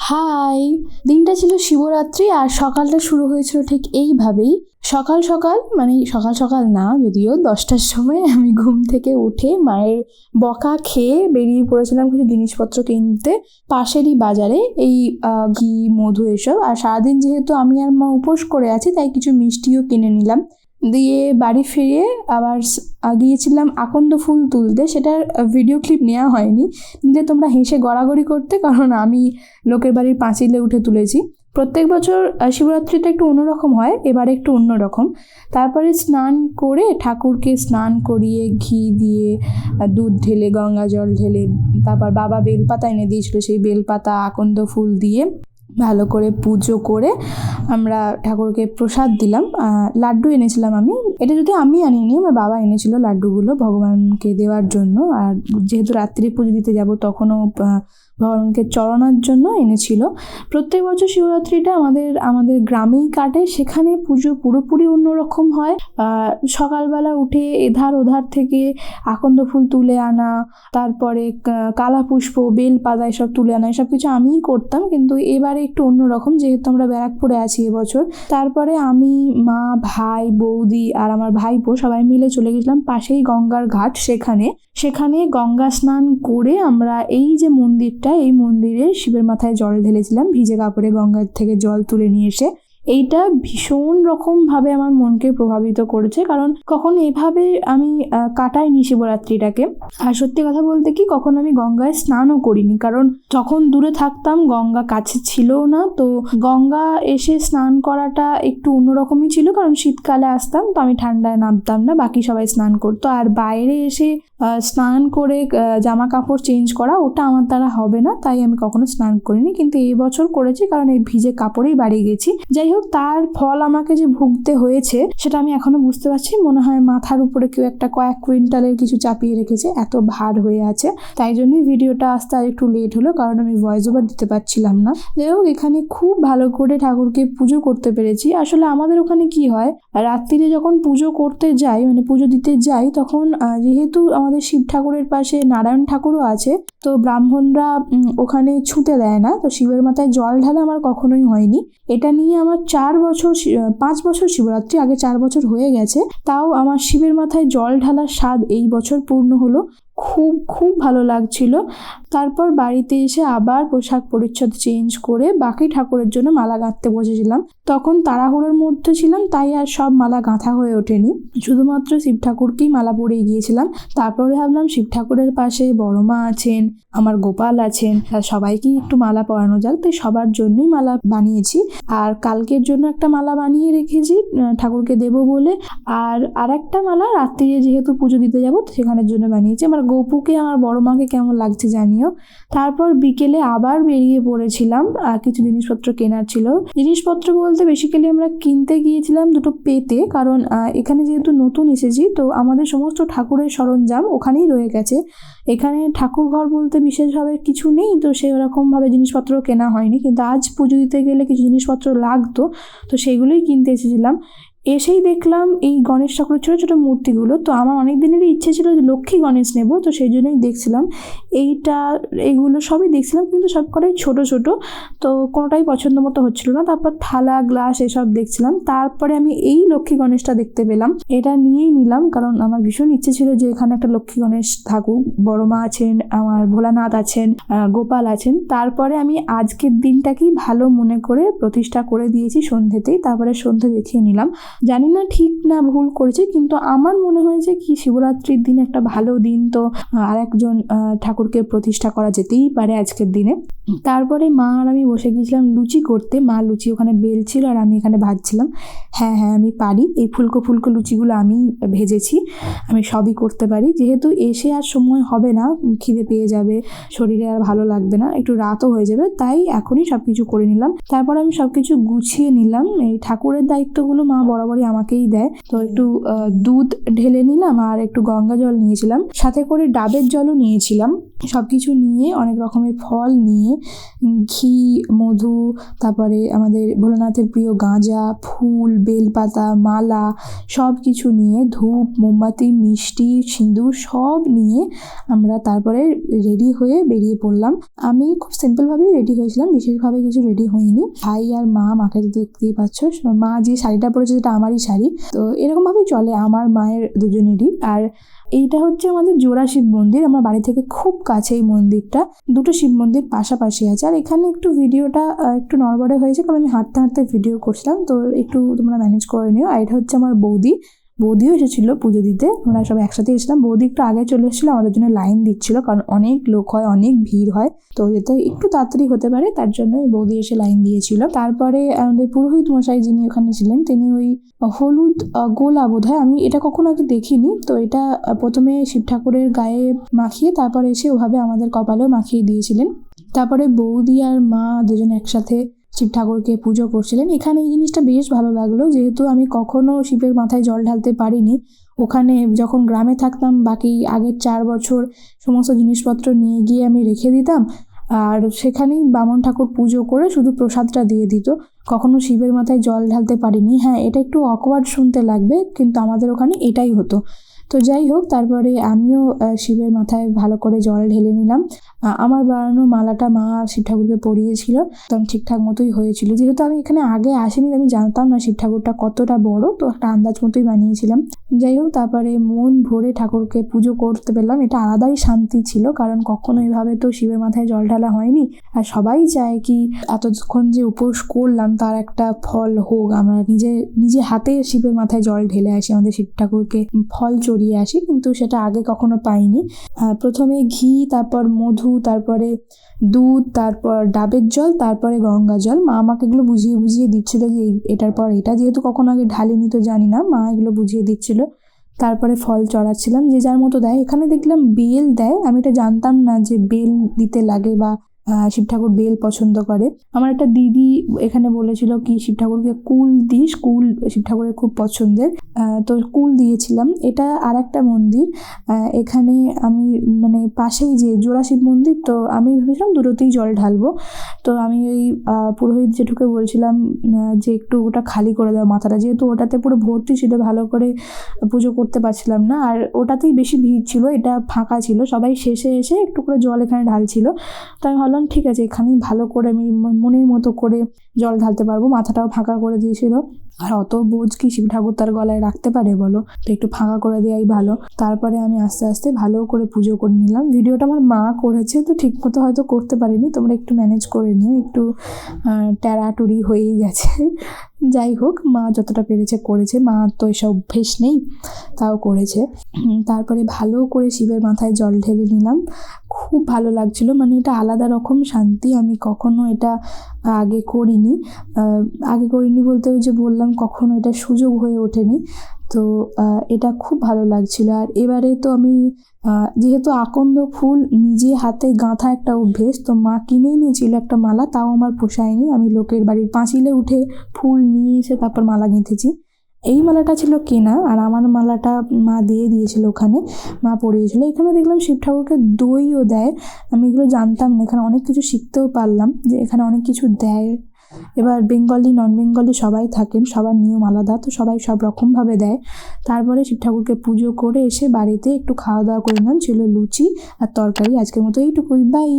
High! দিনটা ছিল শিবরাত্রি আর সকালটা শুরু হয়েছিল ঠিক এইভাবেই। সকাল সকাল সকাল সকাল না, যদিও 10টার সময় আমি ঘুম থেকে উঠে মায়ের বকা খেয়ে বেরিয়ে পড়েছিলাম কিছু জিনিসপত্র কিনতে পাশেরই বাজারে। এই ঘি, মধু এসব। আর সারাদিন যেহেতু আমি আর মা উপোস করে আছি, তাই কিছু মিষ্টিও কিনে নিলাম। দিয়ে বাড়ি ফিরে আবার গিয়েছিলাম আকন্দ ফুল তুলতে। সেটার ভিডিও ক্লিপ নেওয়া হয়নি, নিলে তোমরা হেসে গড়াগড়ি করতে, কারণ আমি লোকের বাড়ির পাঁচিলে উঠে তুলেছি। প্রত্যেক বছর শিবরাত্রিটা একটু অন্যরকম হয়, এবার একটু অন্যরকম। তারপরে স্নান করে ঠাকুরকে স্নান করিয়ে ঘি দিয়ে দুধ ঢেলে গঙ্গা জল ঢেলে, তারপর বাবা বেলপাতা এনে দিয়েছিল, সেই বেলপাতা আকন্দ ফুল দিয়ে ভালো করে পুজো করে আমরা ঠাকুরকে প্রসাদ দিলাম। লাড্ডু এনেছিলাম আমি, এটা যদি আমি আনিনি, আমার বাবা এনেছিল লাড্ডুগুলো ভগবানকে দেওয়ার জন্য। আর যেহেতু রাত্রি পুজো দিতে যাব, তখনও ভগবানকে চড়ানোর জন্য এনেছিল। প্রত্যেক বছর শিবরাত্রিটা আমাদের গ্রামেই কাটে, সেখানে পুজো পুরোপুরি অন্যরকম হয়। সকালবেলা উঠে এধার ওধার থেকে আকন্দ ফুল তুলে আনা, তারপরে কালা পুষ্প, বেলপাতা এসব তুলে আনা, এসব কিছু আমিই করতাম। কিন্তু এবারে একটু অন্যরকম, যেহেতু আমরা ব্যারাকপুরে আছি এবছর। তারপরে আমি, মা, ভাই, বৌদি আর আমার ভাইপো সবাই মিলে চলে গেছিলাম পাশেই গঙ্গার ঘাট, সেখানে গঙ্গা স্নান করে আমরা এই যে মন্দিরটা, এই মন্দিরে শিবের মাথায় জল ঢেলেছিলাম ভিজে কাপড়ে গঙ্গার থেকে জল তুলে নিয়ে এসে। এইটা ভীষণ রকমভাবে আমার মনকে প্রভাবিত করেছে, কারণ কখনো এভাবে আমি কাটাইনি শিবরাত্রিটাকে। আর সত্যি কথা বলতে কি, কখন আমি গঙ্গায় স্নানও করিনি, কারণ যখন দূরে থাকতাম গঙ্গা কাছে ছিলও না। তো গঙ্গা এসে স্নান করাটা একটু অন্যরকমই ছিল, কারণ শীতকালে আসতাম তো আমি ঠান্ডায় নামতাম না, বাকি সবাই স্নান করতো। আর বাইরে এসে স্নান করে জামা কাপড় চেঞ্জ করা, ওটা আমার দ্বারা হবে না, তাই আমি কখনো স্নান করিনি। কিন্তু এই বছর করেছি, কারণ এই ভিজে কাপড়েই বাড়ি গেছি। যাই হোক, তার ফল আমাকে যে ভুগতে হয়েছে সেটা আমি এখনো বুঝতে পারছি। মনে হয় মাথার উপরে কেউ একটা কয়েক কুইন্টালের কিছু চাপিয়ে রেখেছে, এত ভার হয়ে আছে। তাই জন্যই ভিডিওটা আসতে আর একটু লেট হলো, কারণ আমি ভয়েস ওভার দিতে পারছিলাম না। যাই হোক, এখানে খুব ভালো করে ঠাকুরকে পুজো করতে পেরেছি। আসলে আমাদের ওখানে কি হয়, রাত্রিরে যখন পুজো করতে যাই, পুজো দিতে যাই, তখন যেহেতু আমাদের শিব ঠাকুরের পাশে নারায়ণ ঠাকুরও আছে, তো ব্রাহ্মণরা ওখানে ছুঁতে দেয় না। তো শিবের মাথায় জল ঢালা আমার কখনোই হয়নি। এটা নিয়ে আমার 5 বছর শিবরাত্রি, আগে 4 বছর হয়ে গেছে, তাও আমার শিবের মাথায় জল ঢালার স্বাদ এই বছর পূর্ণ হলো। খুব খুব ভালো লাগছিল। তারপর বাড়িতে এসে আবার পোশাক পরিচ্ছদ চেঞ্জ করে বাকি ঠাকুরের জন্য মালা গাঁথতে বসেছিলাম। তখন তাড়াহুড়োর মধ্যে ছিলাম, তাই আর সব মালা গাঁথা হয়ে ওঠেনি, শুধুমাত্র শিব ঠাকুরকেই মালা পরিয়ে গিয়েছিলাম। তারপরে ভাবলাম শিব ঠাকুরের পাশে বড় মা আছেন, আমার গোপাল আছেন, সবাইকেই একটু মালা পরানো যাক, তাই সবার জন্যই মালা বানিয়েছি। আর কালকের জন্য একটা মালা বানিয়ে রেখেছি ঠাকুরকে দেবো বলে, আর একটা মালা রাত্রিরে যেহেতু পুজো দিতে যাবো সেখানের জন্য বানিয়েছি। আমার গোপুকে, আমার বড় মাকে কেমন লাগছে জানিও। তারপর বিকেলে আবার বেরিয়ে পড়েছিলাম, কিছু জিনিসপত্র কেনার ছিল। জিনিসপত্র বলতে বেসিক্যালি আমরা কিনতে গিয়েছিলাম দুটো পেতে, কারণ এখানে যেহেতু নতুন এসেছি, তো আমাদের সমস্ত ঠাকুরের সরঞ্জাম ওখানেই রয়ে গেছে। এখানে ঠাকুর ঘর বলতে বিশেষভাবে কিছু নেই, তো সেরকমভাবে জিনিসপত্র কেনা হয়নি। কিন্তু আজ পুজো দিতে গেলে কিছু জিনিসপত্র লাগতো, তো সেগুলোই কিনতে এসেছিলাম। এসেই দেখলাম এই গণেশ ঠাকুরের ছোটো ছোটো মূর্তিগুলো। তো আমার অনেক দিনেরই ইচ্ছে ছিল যে লক্ষ্মী গণেশ নেব, তো সেই জন্যই দেখছিলাম। এইগুলো সবই দেখছিলাম, কিন্তু সব কটাই ছোটো ছোটো, তো কোনোটাই পছন্দ মতো হচ্ছিল না। তারপর থালা, গ্লাস এসব দেখছিলাম। তারপরে আমি এই লক্ষ্মী গণেশটা দেখতে পেলাম, এটা নিয়েই নিলাম, কারণ আমার ভীষণ ইচ্ছে ছিল যে এখানে একটা লক্ষ্মী গণেশ থাকুক। বড় মা আছেন, আমার ভোলানাথ আছেন, গোপাল আছেন। তারপরে আমি আজকের দিনটাকেই ভালো মনে করে প্রতিষ্ঠা করে দিয়েছি সন্ধ্যেতেই। তারপরে সন্ধ্যে দেখিয়ে নিলাম। জানি না ঠিক না ভুল করেছে, কিন্তু আমার মনে হয়েছে কি শিবরাত্রির দিন একটা ভালো দিন, তো আর একজন ঠাকুরকে প্রতিষ্ঠা করা যেতেই পারে আজকের দিনে। তারপরে মা আর আমি বসে গিয়েছিলাম লুচি করতে। মা লুচি ওখানে বেলছিল আর আমি এখানে ভাজছিলাম। হ্যাঁ, আমি পারি, এই ফুলকো ফুলকো লুচিগুলো আমি ভেজেছি, আমি সবই করতে পারি। যেহেতু এসে আর সময় হবে না, খিদে পেয়ে যাবে, শরীরে আর ভালো লাগবে না, একটু রাতও হয়ে যাবে, তাই এখনই সব কিছু করে নিলাম। তারপর আমি সব কিছু গুছিয়ে নিলাম। এই ঠাকুরের দায়িত্বগুলো মা বরাবরই আমাকেই দেয়, তো একটু দুধ ঢেলে নিলাম আর একটু গঙ্গা জল নিয়েছিলাম, সাথে করে ডাবের জলও নিয়েছিলাম। সব কিছু নিয়ে, অনেক রকমের ফল নিয়ে, ঘি, মধু, তারপরে আমাদের ভোলানাথের প্রিয় গাঁজা, ফুল, বেলপাতা, মালা, সব কিছু নিয়ে, ধূপ, মোমবাতি, মিষ্টি, সিঁদুর সব নিয়ে আমরা তারপরে রেডি হয়ে বেরিয়ে পড়লাম। আমি খুব সিম্পলভাবেই রেডি হয়েছিলাম, বিশেষভাবে কিছু রেডি হইনি। ভাই আর মাকে তো দেখতেই পাচ্ছ, মা যে শাড়িটা পরেছে সেটা আমারই শাড়ি। তো এরকমভাবেই চলে আমার মায়ের দুজনেরই। আর এইটা হচ্ছে আমাদের জোড়া শিব মন্দির, আমার বাড়ি থেকে খুব কাছে এই মন্দিরটা। দুটো শিব মন্দির পাশাপাশি আছে। আর এখানে একটু ভিডিওটা একটু নড়বড়ে হয়েছে, কারণ আমি হাঁটতে হাঁটতে ভিডিও করছিলাম, তো একটু তোমরা ম্যানেজ করে নিও। আর এটা হচ্ছে আমার বৌদিও এসেছিলো পুজো দিতে, আমরা সব একসাথে এসেছিলাম। বৌদি একটু আগে চলে এসেছিলো, আমাদের জন্য লাইন দিচ্ছিল, কারণ অনেক লোক হয়, অনেক ভিড় হয়, তো যাতে একটু তাড়াতাড়ি হতে পারে তার জন্য বৌদি এসে লাইন দিয়েছিল। তারপরে আমাদের পুরোহিত মশাই যিনি ওখানে ছিলেন, তিনি ওই হলুদ গোলা বোধহয়, আমি এটা কখনো আগে দেখিনি, তো এটা প্রথমে শিব ঠাকুরের গায়ে মাখিয়ে তারপরে এসে ওভাবে আমাদের কপালেও মাখিয়ে দিয়েছিলেন। তারপরে বৌদি আর মা দুজন একসাথে শিব ঠাকুরকে পুজো করছিলেন। এখানে এই জিনিসটা বেশ ভালো লাগলো, যেহেতু আমি কখনো শিবের মাথায় জল ঢালতে পারিনি। ওখানে যখন গ্রামে থাকতাম, বাকি আগের 4 বছর সমস্ত জিনিসপত্র নিয়ে গিয়ে আমি রেখে দিতাম, আর সেখানেই বামন ঠাকুর পুজো করে শুধু প্রসাদটা দিয়ে দিত। কখনো শিবের মাথায় জল ঢালতে পারিনি। হ্যাঁ, এটা একটু অকওয়ার্ড শুনতে লাগবে, কিন্তু আমাদের ওখানে এটাই হতো। তো যাই হোক, তারপরে আমিও শিবের মাথায় ভালো করে জল ঢেলে নিলাম। আমার বানানো মালাটা মা শিব ঠাকুরকে পরিয়েছিল, তো ঠিকঠাক মতোই হয়েছিল। যেহেতু আমি এখানে আগে আসিনি, আমি জানতাম না শিব ঠাকুরটা কতটা বড়, তো একটা আন্দাজ মতোই বানিয়েছিলাম। যাই হোক, তারপরে মন ভরে ঠাকুরকে পুজো করতে পেলাম। এটা আলাদাই শান্তি ছিল, কারণ কখনো এভাবে তো শিবের মাথায় জল ঢালা হয়নি। আর সবাই চায় কি এতক্ষণ যে উপোস করলাম তার একটা ফল হোক, আমরা নিজে হাতে শিবের মাথায় জল ঢেলে আসি, আমাদের শিব ঠাকুরকে ফল চড়িয়ে আসি, কিন্তু সেটা আগে কখনো পাইনি। প্রথমে ঘি, তারপর মধু, তারপরে দুধ, তারপর ডাবের জল, তারপরে গঙ্গা জল। মা আমাকে এগুলো বুঝিয়ে বুঝিয়ে দিচ্ছিল যে এটার পর এটা, যেহেতু কখনো আগে ঢালিনি তো জানি না, মা এগুলো বুঝিয়ে দিচ্ছিল। তারপরে ফল চড়াচ্ছিলাম, যে যার মতো দেয়। এখানে দেখলাম বেল দেয়, আমি এটা জানতাম না যে বেল দিতে লাগে বা শিব ঠাকুর বেল পছন্দ করে। আমার একটা দিদি এখানে বলেছিল কি শিব ঠাকুরকে কুল দিস, কুল শিব ঠাকুরের খুব পছন্দের, তো কুল দিয়েছিলাম। এটা আর একটা মন্দির, এখানে আমি মানে পাশেই যে জোড়া শিব মন্দির, তো আমি ভেবেছিলাম দুটোতেই জল ঢালবো। তো আমি ওই পুরোহিত জেঠুকে বলছিলাম যে একটু ওটা খালি করে দেওয়া মাথাটা, যেহেতু ওটাতে পুরো ভর্তি ছিল, ভালো করে পুজো করতে পারছিলাম না। আর ওটাতেই বেশি ভিড় ছিল, এটা ফাঁকা ছিল, সবাই শেষে এসে একটু করে জল এখানে ঢালছিল। তো আমি ভাবলাম ঠিক আছে, এখানেই ভালো করে আমি মনের মতো করে জল ঢালতে পারবো। মাথাটাও ফাঁকা করে দিয়েছিল, আর অত বোঝ কি শিব ঠাকুর তার গলায় রাখতে পারে বলো, তো একটু ফাঁকা করে দেওয়াই ভালো। তারপরে আমি আস্তে আস্তে ভালো করে পুজো করে নিলাম। ভিডিওটা আমার মা করেছে, তো ঠিক মতো হয়তো করতে পারিনি, তোমরা একটু ম্যানেজ করে নিও, একটু ট্যাড়াটুড়ি হয়েই গেছে। যাই হোক, মা যতটা পেরেছে করেছে, মা তো এসব অভ্যেস নেই, তাও করেছে। তারপরে ভালো করে শিবের মাথায় জল ঢেলে নিলাম, খুব ভালো লাগছিল, মানে এটা আলাদা রকম শান্তি। আমি কখনো এটা আগে করিনি বলতে ওই যে বললাম, কখনো এটা সুযোগ হয়ে ওঠেনি, তো এটা খুব ভালো লাগছিল। আর এবারে তো আমি যেহেতু আকন্দ ফুল নিজে হাতে গাঁথা একটা অভ্যেস, তো মা কিনেই নিয়েছিল একটা মালা, তাও আমার পোষায়নি। আমি লোকের বাড়ির পাঁচিলে উঠে ফুল নিয়ে এসে তারপর মালা গেঁথেছি। এই মালাটা ছিল কেনা, আর আমার মালাটা মা দিয়ে দিয়েছিল, ওখানে মা পরিয়েছিল। এখানে দেখলাম শিব ঠাকুরকে দইও দেয়, আমি এগুলো জানতাম না, এখানে অনেক কিছু শিখতেও পারলাম যে এখানে অনেক কিছু দেয়। এবার বেঙ্গলি নন বেঙ্গলি সবাই থাকেন, সবার নিয়ম আলাদা, তো সবাই সব রকমভাবে দেয়। তারপরে শিব ঠাকুরকে পুজো করে এসে বাড়িতে একটু খাওয়া দাওয়া করে নিলাম, ছিল লুচি আর তরকারি। আজকের মতো এইটুকুই, বাই।